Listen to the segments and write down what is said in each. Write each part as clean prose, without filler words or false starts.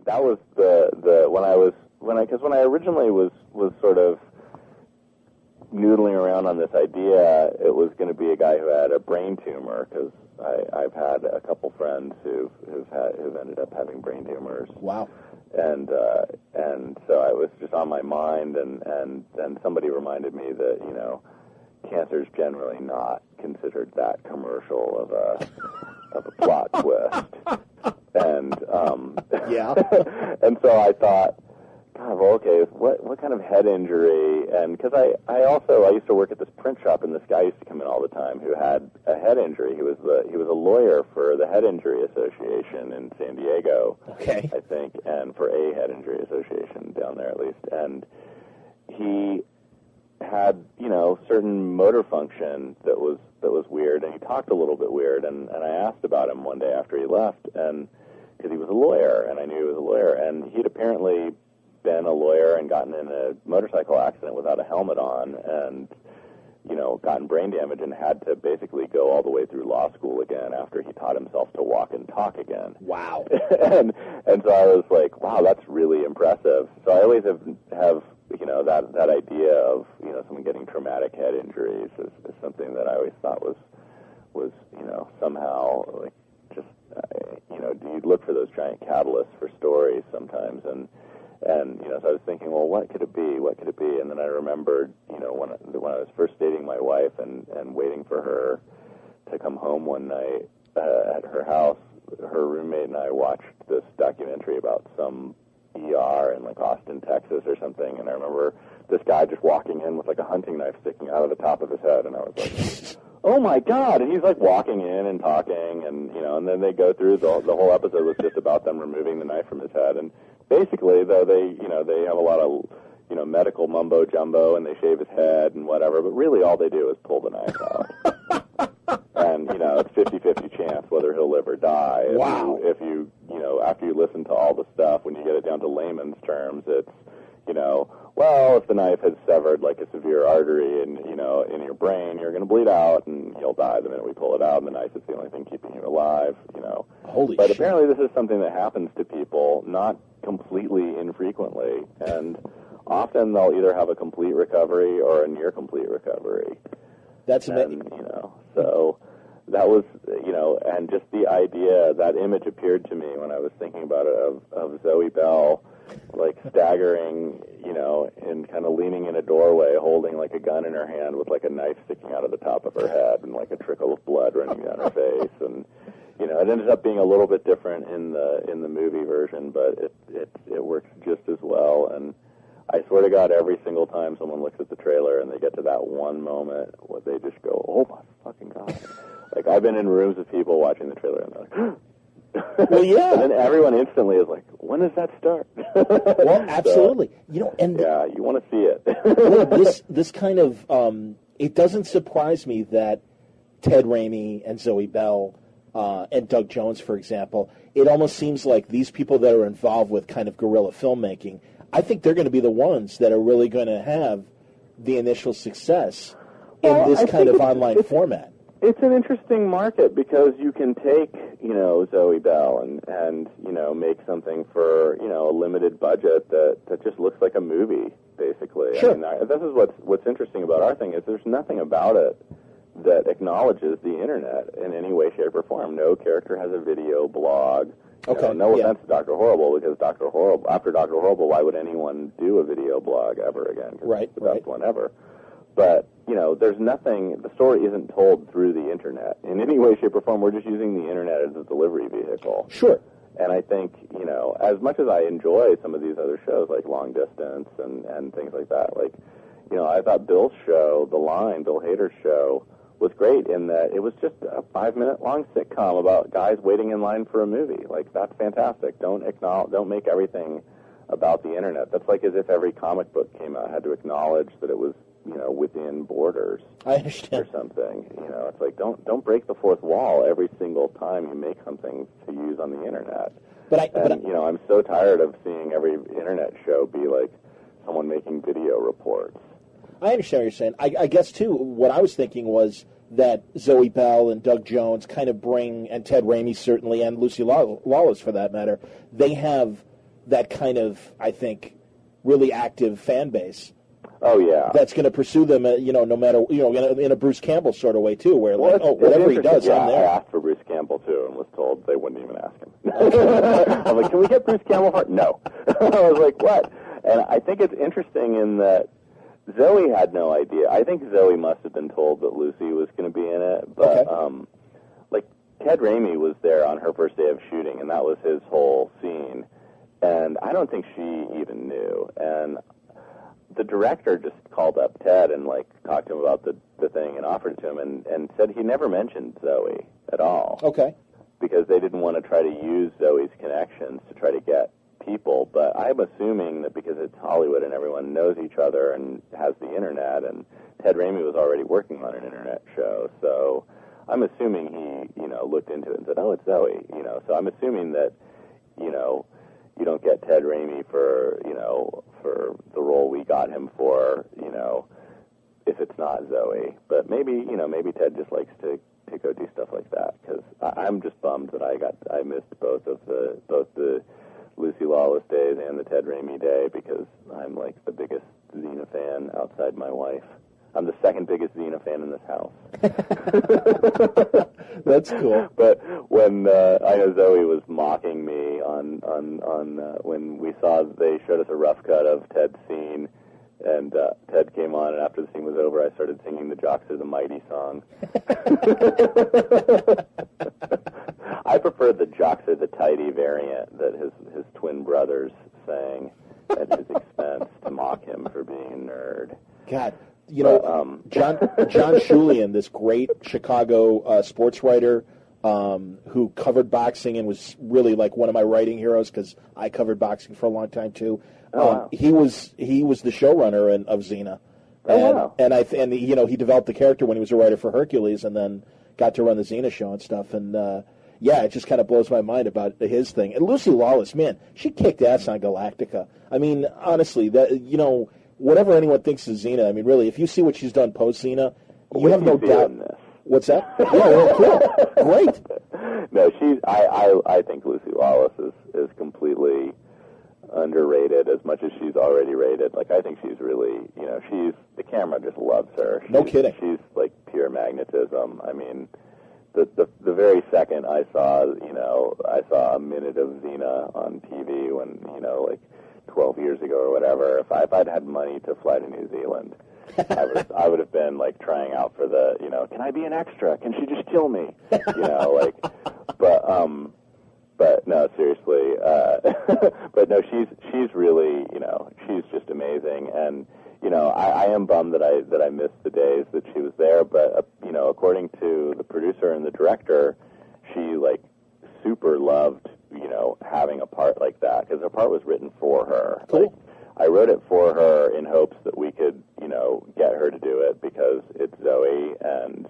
that was when I originally was sort of noodling around on this idea, it was going to be a guy who had a brain tumor, because I've had a couple friends who've ended up having brain tumors. Wow. And so I was just on my mind, and somebody reminded me that, you know, cancer's generally not considered that commercial of a plot twist. And yeah. And so I thought, God, well, okay, what kind of head injury? And because I used to work at this print shop, and this guy used to come in all the time who had a head injury. He was a lawyer for the Head Injury Association in San Diego, okay, I think, and for a Head Injury Association down there at least. And he had, you know, certain motor function that was weird, and he talked a little bit weird. And I asked about him one day after he left, and because he was a lawyer, and I knew he was a lawyer, and he'd apparently been a lawyer and gotten in a motorcycle accident without a helmet on, and, you know, gotten brain damage, and had to basically go all the way through law school again after he taught himself to walk and talk again. Wow. and so I was like, wow, that's really impressive. So I always have you know, that idea of, you know, someone getting traumatic head injuries is something that I always thought was you know, somehow, like, just, you know, you look for those giant catalysts for stories sometimes, and you know, so I was thinking, well, what could it be? What could it be? And then I remembered, you know, when I was first dating my wife and waiting for her to come home one night at her house, her roommate and I watched this documentary about some ER in, like, Austin, Texas or something, and I remember this guy just walking in with, like, a hunting knife sticking out of the top of his head, and I was like, oh my God! And he's, like, walking in and talking, and, you know, and then they go through the whole episode was just about them removing the knife from his head, and basically, though, they have a lot of, you know, medical mumbo jumbo, and they shave his head and whatever, but really all they do is pull the knife out. And, you know, it's 50-50 chance whether he'll live or die. Wow. If you know, after you listen to all the stuff, when you get it down to layman's terms, it's, you know, well, if the knife has severed, like, a severe artery in, you know, in your brain, you're going to bleed out, and you'll die the minute we pull it out, and the knife is the only thing keeping you alive, you know. Holy But shit. apparently this is something that happens to people, not completely infrequently, and often they'll either have a complete recovery or a near complete recovery. That's amazing. You know, so that was, you know, and just the idea, that image appeared to me when I was thinking about it of Zoe Bell, like, staggering, you know, and kind of leaning in a doorway, holding, like, a gun in her hand with, like, a knife sticking out of the top of her head and, like, a trickle of blood running down her face. And, you know, it ended up being a little bit different in the movie version, but it works just as well. And I swear to God, every single time someone looks at the trailer and they get to that one moment where they just go, oh my fucking God. Like, I've been in rooms of people watching the trailer and they're like, well, yeah. And then everyone instantly is like, when does that start? Well, absolutely. So, you know, and yeah, you want to see it. well, this kind of it doesn't surprise me that Ted Raimi and Zoe Bell and Doug Jones, for example, it almost seems like these people that are involved with kind of guerrilla filmmaking, I think they're going to be the ones that are really going to have the initial success in this kind of online format. It's an interesting market because you can take, you know, Zoe Bell and you know, make something for, you know, a limited budget that just looks like a movie, basically. Sure. I mean, this is what's interesting about our thing is there's nothing about it that acknowledges the internet in any way, shape, or form. No character has a video blog. Okay. No offense to Dr. Horrible, because after Dr. Horrible, why would anyone do a video blog ever again? Right, it's the best one ever. But, you know, there's nothing, the story isn't told through the internet in any way, shape, or form. We're just using the internet as a delivery vehicle. Sure. And I think, you know, as much as I enjoy some of these other shows like Long Distance and things like that, like, you know, I thought Bill's show, The Line, Bill Hader's show, was great in that it was just a 5-minute long sitcom about guys waiting in line for a movie. Like, that's fantastic. Don't make everything about the internet. That's like as if every comic book came out had to acknowledge that it was, you know, within borders. I understand. Or something. You know, it's like don't break the fourth wall every single time you make something to use on the internet. You know, I'm so tired of seeing every internet show be like someone making video reports. I understand what you're saying. I guess, too, what I was thinking was that Zoe Bell and Doug Jones kind of bring, and Ted Raimi certainly, and Lucy Lawless for that matter, they have that kind of, I think, really active fan base. Oh, yeah. That's going to pursue them, no matter, in a Bruce Campbell sort of way, too, where, whatever he does, I'm there. I asked for Bruce Campbell, too, and was told they wouldn't even ask him. I'm like, can we get Bruce Campbell for it? No. I was like, what? And I think it's interesting in that Zoe had no idea. I think Zoe must have been told that Lucy was going to be in it, but, Ted Raimi was there on her first day of shooting, and that was his whole scene, and I don't think she even knew, and the director just called up Ted and, talked to him about the thing and offered it to him and said he never mentioned Zoe at all. Okay. Because they didn't want to try to use Zoe's connections to try to get people, but I'm assuming that because it's Hollywood and everyone knows each other and has the internet, and Ted Raimi was already working on an internet show, so I'm assuming he, looked into it and said, oh, it's Zoe, so I'm assuming that, you don't get Ted Raimi for the role we got him for, if it's not Zoe. But maybe Ted just likes to go do stuff like that, because I'm just bummed that I missed both the Lucy Lawless days and the Ted Raimi day, because I'm the biggest Xena fan outside my wife. I'm the second biggest Xena fan in this house. That's cool. But when I know Zoe was mocking me on when we saw they showed us a rough cut of Ted's scene, and Ted came on, and after the scene was over, I started singing the Jocks Are the Mighty song. I prefer the Jocks Are the Tidy variant that his twin brothers sang at his expense to mock him for being a nerd. God. John Shulian, this great Chicago sports writer who covered boxing and was really one of my writing heroes, because I covered boxing for a long time too. Wow. He was the showrunner of Xena, and he developed the character when he was a writer for Hercules, and then got to run the Xena show and stuff. And it just kind of blows my mind about his thing. And Lucy Lawless, man, she kicked ass on Galactica. I mean, honestly, that whatever anyone thinks of Xena, I mean, really, if you see what she's done post-Xena, you have no doubt. What's that? Cool. Great. No, I think Lucy Lawless is completely underrated as much as she's already rated. I think she's really, the camera just loves her. No kidding. She's pure magnetism. I mean, the very second I saw a minute of Xena on TV when, 12 years ago or whatever, if I'd had money to fly to New Zealand, I would have been trying out for the, can I be an extra? Can she just kill me? But no, seriously, but no, she's really, she's just amazing, and I am bummed that I missed the days that she was there, but according to the producer and the director, she super loved having a part like that, because her part was written for her. Cool. I wrote it for her in hopes that we could, get her to do it, because it's Zoe, and,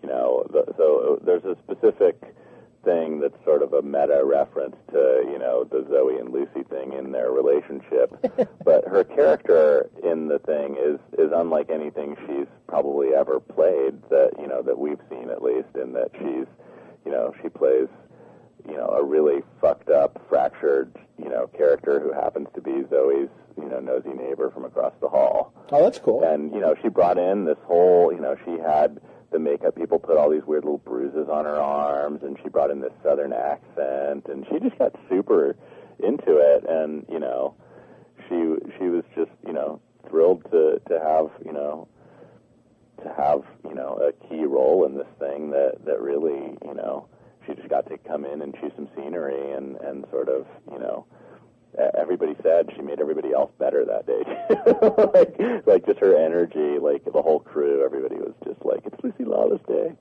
so there's a specific thing that's sort of a meta reference to, the Zoe and Lucy thing in their relationship. But her character in the thing is unlike anything she's probably ever played that we've seen, at least, in that she's, she plays a really fucked up, fractured, character who happens to be Zoe's, nosy neighbor from across the hall. Oh, that's cool. And, she brought in this whole, she had the makeup people put all these weird little bruises on her arms, and she brought in this southern accent, and she just got super into it, and, she was just, thrilled to have, a key role in this thing that really, she just got to come in and choose some scenery and sort of, everybody said she made everybody else better that day. like just her energy, the whole crew, everybody was just it's Lucy Lawless Day.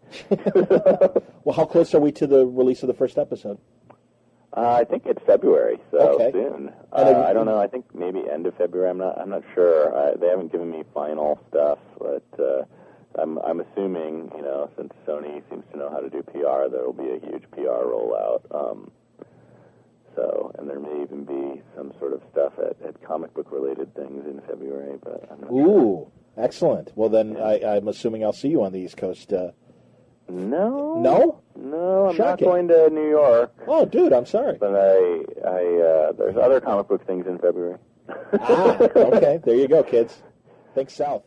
Well, how close are we to the release of the first episode? I think it's February, so okay. Soon. I don't know. I think maybe end of February. I'm not sure. They haven't given me final stuff, but I'm assuming, since Sony seems to know how to do PR, there will be a huge PR rollout. And there may even be some sort of stuff at comic book related things in February, but I'm not sure. Excellent. Well, then I'm assuming I'll see you on the East Coast No. No? No, I'm Shocking. not going to New York. Oh, dude, I'm sorry. But there's other comic book things in February. Okay. There you go, kids. Think south.